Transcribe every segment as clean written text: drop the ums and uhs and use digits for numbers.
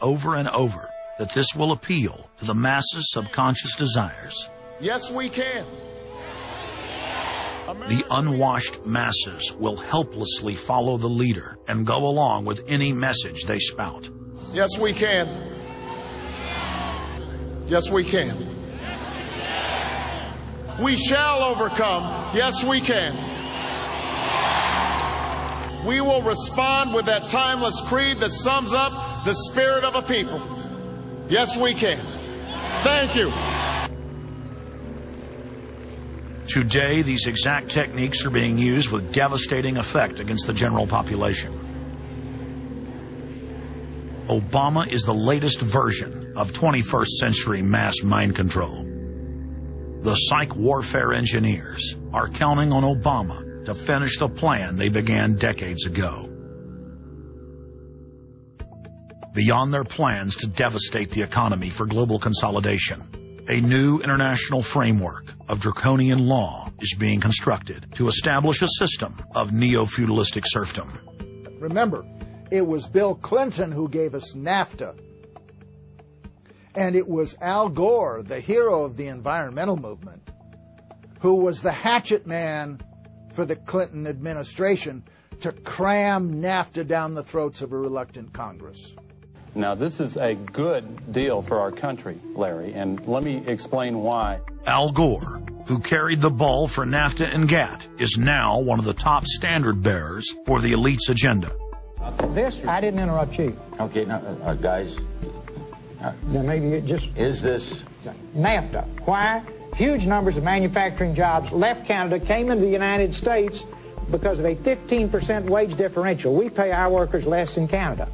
over and over that this will appeal to the masses' subconscious desires. Yes, we can. The unwashed masses will helplessly follow the leader and go along with any message they spout. Yes, we can. Yes, we can. We shall overcome. Yes, we can. We will respond with that timeless creed that sums up the spirit of a people. Yes, we can. Thank you. Today, these exact techniques are being used with devastating effect against the general population. Obama is the latest version of 21st century mass mind control. The psych warfare engineers are counting on Obama to finish the plan they began decades ago. Beyond their plans to devastate the economy for global consolidation, a new international framework of draconian law is being constructed to establish a system of neo-feudalistic serfdom. Remember, it was Bill Clinton who gave us NAFTA. And it was Al Gore, the hero of the environmental movement, who was the hatchet man for the Clinton administration to cram NAFTA down the throats of a reluctant Congress. Now, this is a good deal for our country, Larry, and let me explain why. Al Gore, who carried the ball for NAFTA and GATT, is now one of the top standard bearers for the elite's agenda. I didn't interrupt you. Okay, now, guys. Then maybe it just... Is this... NAFTA. Why? Huge numbers of manufacturing jobs left Canada, came into the United States because of a 15% wage differential. We pay our workers less in Canada.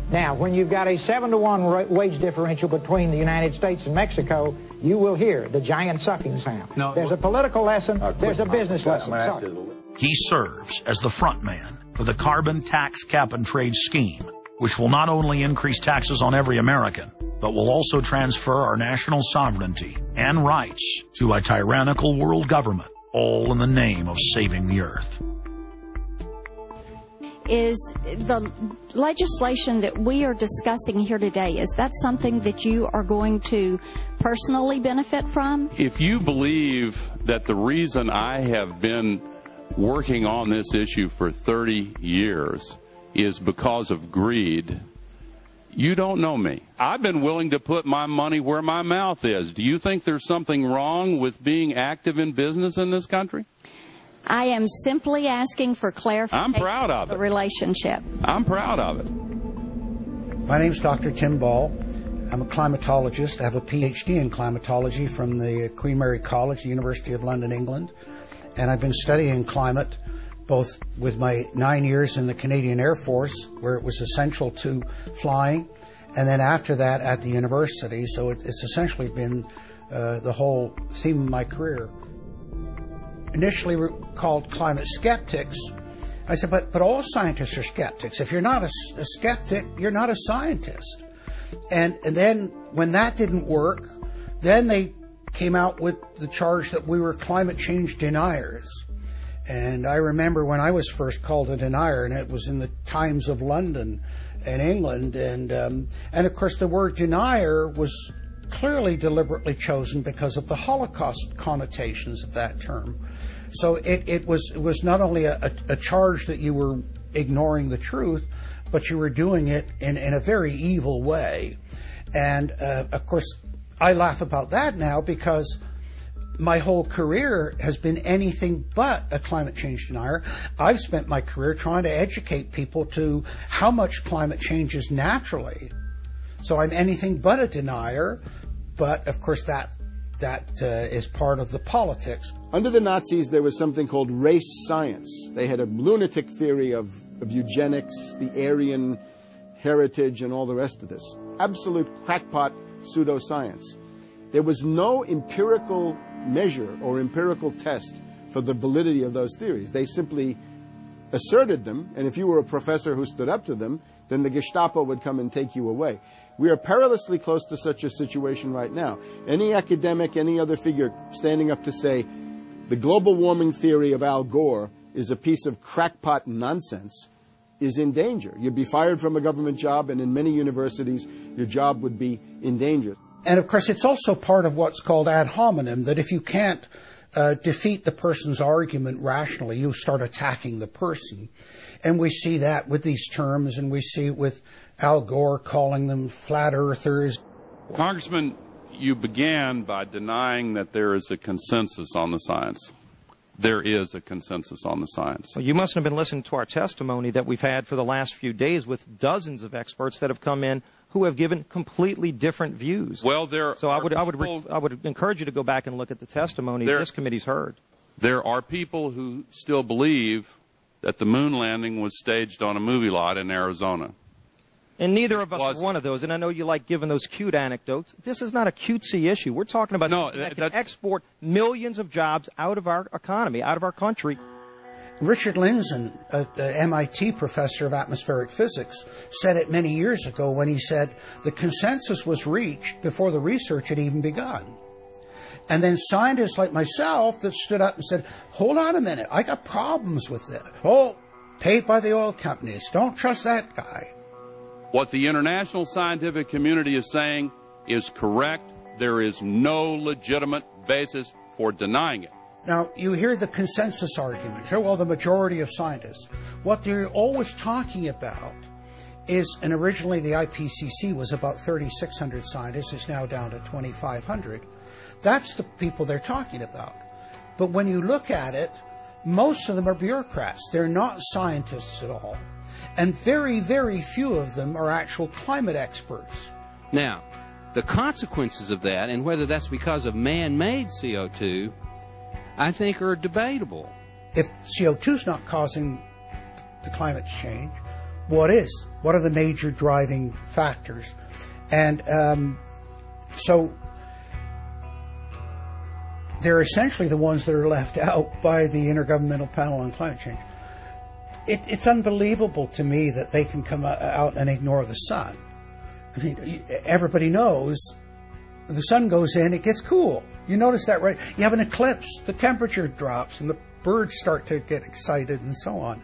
Now, when you've got a 7-to-1 wage differential between the United States and Mexico, you will hear the giant sucking sound. No, there's a political lesson, there's a business lesson. Sorry. He serves as the front man for the carbon tax cap and trade scheme, which will not only increase taxes on every American, but will also transfer our national sovereignty and rights to a tyrannical world government, all in the name of saving the earth. Is the legislation that we are discussing here today, is that something that you are going to personally benefit from? If you believe that the reason I have been working on this issue for 30 years is because of greed, you don't know me. I've been willing to put my money where my mouth is. Do you think there's something wrong with being active in business in this country? I am simply asking for clarification. I'm proud of it. The relationship. I'm proud of it. My name's Dr. Tim Ball. I'm a climatologist. I have a PhD in climatology from the Queen Mary College, the University of London, England. And I've been studying climate both with my 9 years in the Canadian Air Force, where it was essential to flying, and then after that at the university. So it's essentially been the whole theme of my career. Initially called climate skeptics. I said, but all scientists are skeptics. If you're not a skeptic, you're not a scientist. And then when that didn't work, then they came out with the charge that we were climate change deniers. And I remember when I was first called a denier, and it was in the Times of London and England. And of course, the word denier was clearly deliberately chosen because of the Holocaust connotations of that term. So it was not only a charge that you were ignoring the truth, but you were doing it in a very evil way. And of course, I laugh about that now because my whole career has been anything but a climate change denier. I've spent my career trying to educate people to how much climate changes naturally. So I'm anything but a denier, but of course that is part of the politics. Under the Nazis, there was something called race science. They had a lunatic theory of eugenics, the Aryan heritage, and all the rest of this. Absolute crackpot pseudoscience. There was no empirical measure or empirical test for the validity of those theories. They simply asserted them, and if you were a professor who stood up to them, then the Gestapo would come and take you away. We are perilously close to such a situation right now. Any academic, any other figure standing up to say the global warming theory of Al Gore is a piece of crackpot nonsense is in danger. You'd be fired from a government job, and in many universities, your job would be in danger. And of course, it's also part of what's called ad hominem, that if you can't defeat the person's argument rationally, you start attacking the person. And we see that with these terms, and we see it with Al Gore calling them flat earthers. Congressman, you began by denying that there is a consensus on the science. There is a consensus on the science. Well, you must have been listening to our testimony that we've had for the last few days with dozens of experts that have come in who have given completely different views. Well, I would encourage you to go back and look at the testimony this committee's heard. There are people who still believe that the moon landing was staged on a movie lot in Arizona. And neither of us are one of those. And I know you like giving those cute anecdotes. This is not a cutesy issue. We're talking about something that can export millions of jobs out of our economy, out of our country. Richard Lindzen, the MIT professor of atmospheric physics, said it many years ago when he said the consensus was reached before the research had even begun. And then scientists like myself that stood up and said, hold on a minute, I got problems with this. Oh, paid by the oil companies. Don't trust that guy. What the international scientific community is saying is correct. There is no legitimate basis for denying it. Now, you hear the consensus argument. Well, the majority of scientists. What they're always talking about is, and originally the IPCC was about 3,600 scientists. It's now down to 2,500. That's the people they're talking about. But when you look at it, most of them are bureaucrats. They're not scientists at all. And very, very few of them are actual climate experts. Now, the consequences of that, and whether that's because of man-made CO2, I think are debatable. If CO2 is not causing the climate change, what is? What are the major driving factors? And so they're essentially the ones that are left out by the Intergovernmental Panel on Climate Change. It's unbelievable to me that they can come out and ignore the sun. I mean, everybody knows the sun goes in, it gets cool. You notice that, right? You have an eclipse, the temperature drops, and the birds start to get excited and so on.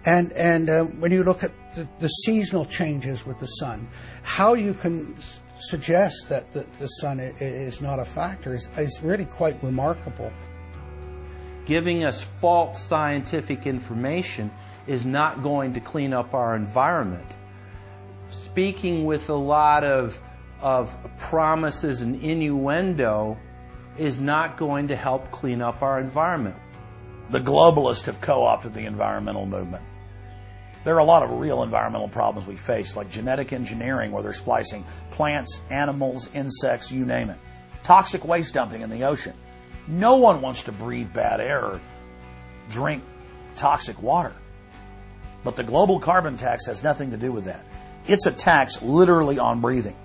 And when you look at the seasonal changes with the sun, how you can suggest that the sun is not a factor is really quite remarkable. Giving us false scientific information is not going to clean up our environment. Speaking with a lot of promises and innuendo is not going to help clean up our environment. The globalists have co-opted the environmental movement. There are a lot of real environmental problems we face, like genetic engineering, where they're splicing plants, animals, insects, you name it. Toxic waste dumping in the ocean. No one wants to breathe bad air or drink toxic water. But the global carbon tax has nothing to do with that. It's a tax literally on breathing.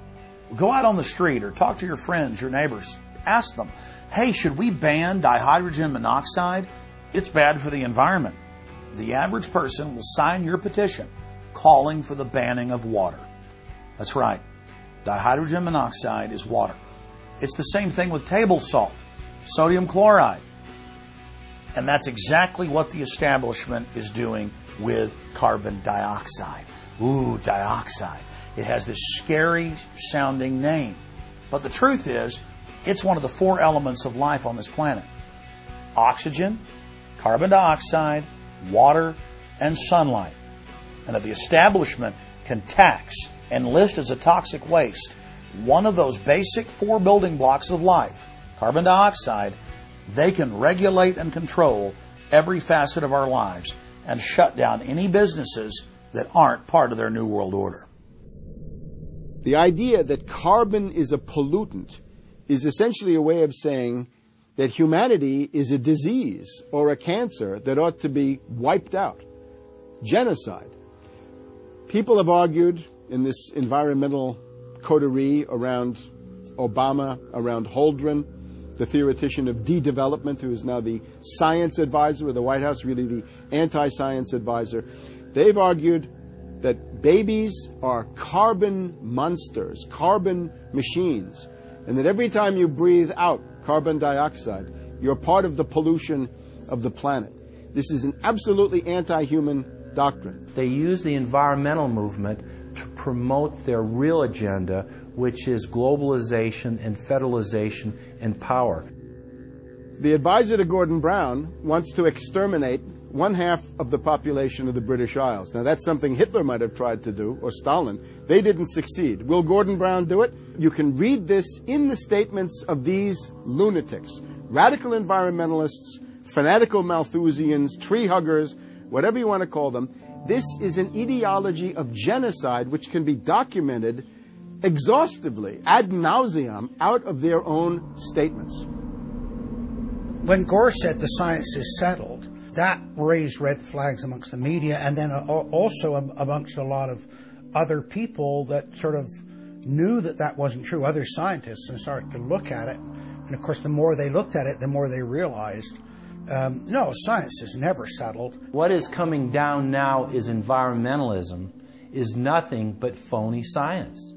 Go out on the street or talk to your friends, your neighbors. Ask them, hey, should we ban dihydrogen monoxide? It's bad for the environment. The average person will sign your petition calling for the banning of water. That's right. Dihydrogen monoxide is water. It's the same thing with table salt, sodium chloride. And that's exactly what the establishment is doing with carbon dioxide. Ooh, dioxide. It has this scary sounding name. But the truth is, it's one of the 4 elements of life on this planet. Oxygen, carbon dioxide, water, and sunlight. And if the establishment can tax and list as a toxic waste one of those basic 4 building blocks of life, carbon dioxide, they can regulate and control every facet of our lives and shut down any businesses that aren't part of their New World Order. The idea that carbon is a pollutant is essentially a way of saying that humanity is a disease or a cancer that ought to be wiped out. Genocide. People have argued in this environmental coterie around Obama, around Holdren, the theoretician of de-development, who is now the science advisor of the White House, really the anti-science advisor. They've argued that babies are carbon monsters, carbon machines, and that every time you breathe out carbon dioxide, you're part of the pollution of the planet. This is an absolutely anti-human doctrine. They use the environmental movement to promote their real agenda, which is globalization and federalization and power. The advisor to Gordon Brown wants to exterminate 1/2 of the population of the British Isles. Now, that's something Hitler might have tried to do, or Stalin. They didn't succeed. Will Gordon Brown do it? You can read this in the statements of these lunatics, radical environmentalists, fanatical Malthusians, tree huggers, whatever you want to call them. This is an ideology of genocide which can be documented exhaustively, ad nauseum, out of their own statements. When Gore said the science is settled, that raised red flags amongst the media and then also amongst a lot of other people that sort of knew that that wasn't true, other scientists, and started to look at it. And of course, the more they looked at it, the more they realized, no, science is never settled. What is coming down now is environmentalism, is nothing but phony science.